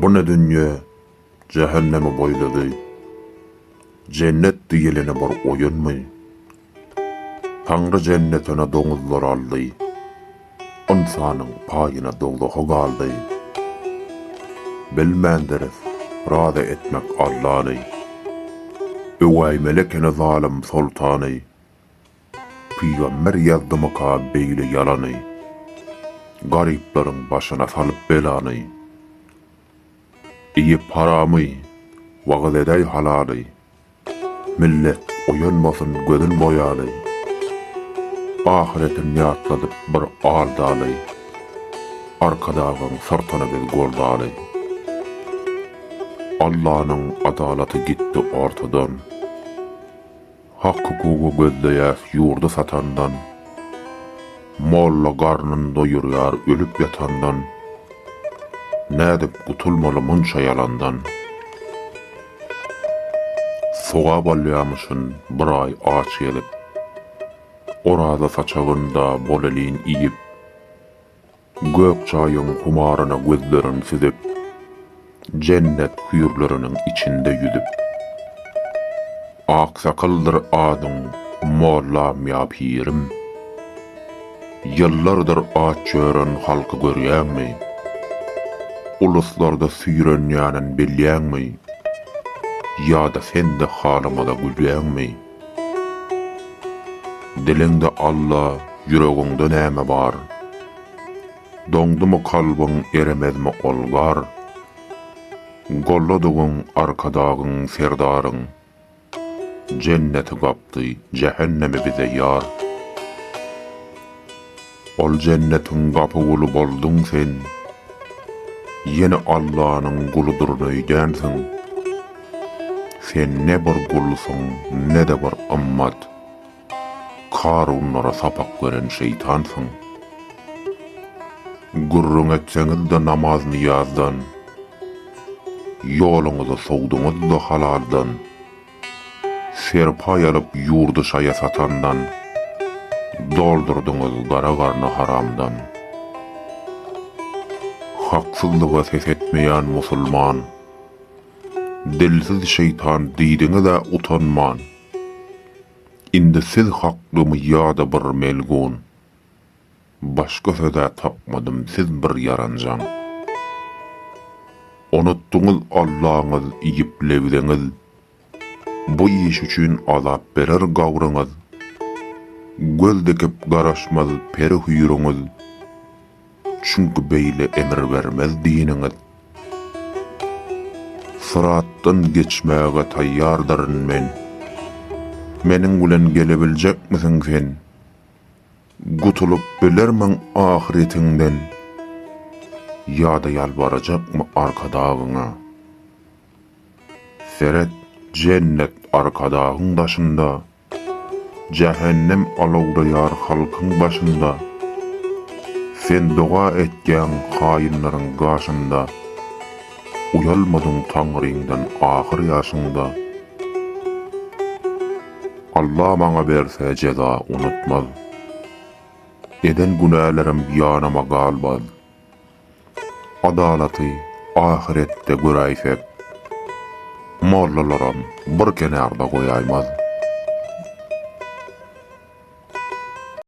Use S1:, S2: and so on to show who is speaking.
S1: Bu ne dünýä cehennemi boýlady. Cennet diýilene bir oýunmy? Taňry cennetine doňuzlar aldy. İnsanyň paýyna dogdagy galdy. Bilmändiris, rada etmek Allah'y. Öwäý melekine zalim sultany. Peygamber ýazdymyka beýle ýalany. Garyplaryň başyna salyp belany. İyi paramy, wagt edäý halaly. Millet oýanmasyn gözün boýaly. Ahiretin ýatladyp bir aldaly. Arkadagyň sırtyny biz gordaly. Allah'ın adalaty gitdi ortadan. Hak hukuku gözleýär ýurdu satandan. Molla garnyn doýurýar ölüp yatandan. Nädip gutulmaly munça yalandan. Soğa bolýamyşyn bir ay aç gelip. Orada saçagynda bolelin iýip. Gök çaýyň humaryna gözlerin sizip. Cennet hüýrleriniň içinde yüzüp. Aksakyldyr adyň mollam ýa pirim. Yıllardır aç jören halky görýärmi? Uluslarda süýrenýänin bilýärmi? Ýa-da sende halymada gülýärmi? Dilinde Allah, yüregiňde näme bar? Doňdumy kalbyň eremezmi olgar? Golladygyň arkadagyň serdaryň. Cenneti gapdy, cehennemi bize ýar. Ol cennetiň gapy guly bolduň sen. Yine Allah'ın guludur nöýdänsiň. Sen ne bir gulsuň, ne de bir ımmat. Karunlara sapak gören şeytansyň. Gurrun etseňiz de namaz niyazdan. Ýoluňyzy sowduňyz da halaldan. Serpay alyp ýurdu şaýa satandan. Doldurduňyz gara garny haramdan. Haksızlyga ses etmeýän musulman. Dilsiz şeytan diýdiňe de utanman. Indi siz haklymy ýa-da bir melgun. Başga söze tapmadym siz bir yaranjaň. Unutduňyz Allah'yňyz iýip lewdeňiz. Bu iş üçin azap berer gawryňyz. Göz dikip garaşmaz peri hüýrüňiz. Çünkü beýle emir vermez diniňiz. Sıratdan geçmäge taýýardyryn men. Meniň bilen gelebiljekmisiň sen? Gutulup bilermiň ahiretiňden? Ýa-da ýalbarajakmy arkadagyňa? Seret cennet arkadagyň daşynda. Cehennem alawdaýar halkyň başynda. Sen doğa etken haýynlaryň gaşynda. Uyalmadyň Taňryňdan ahir ýaşynda. Allah maňa berse jeza unutmaz. Eden günälerim ýanama galbaz. Adalaty ahirette göräýsek, mollalaram bir kenarda goýaýmaz.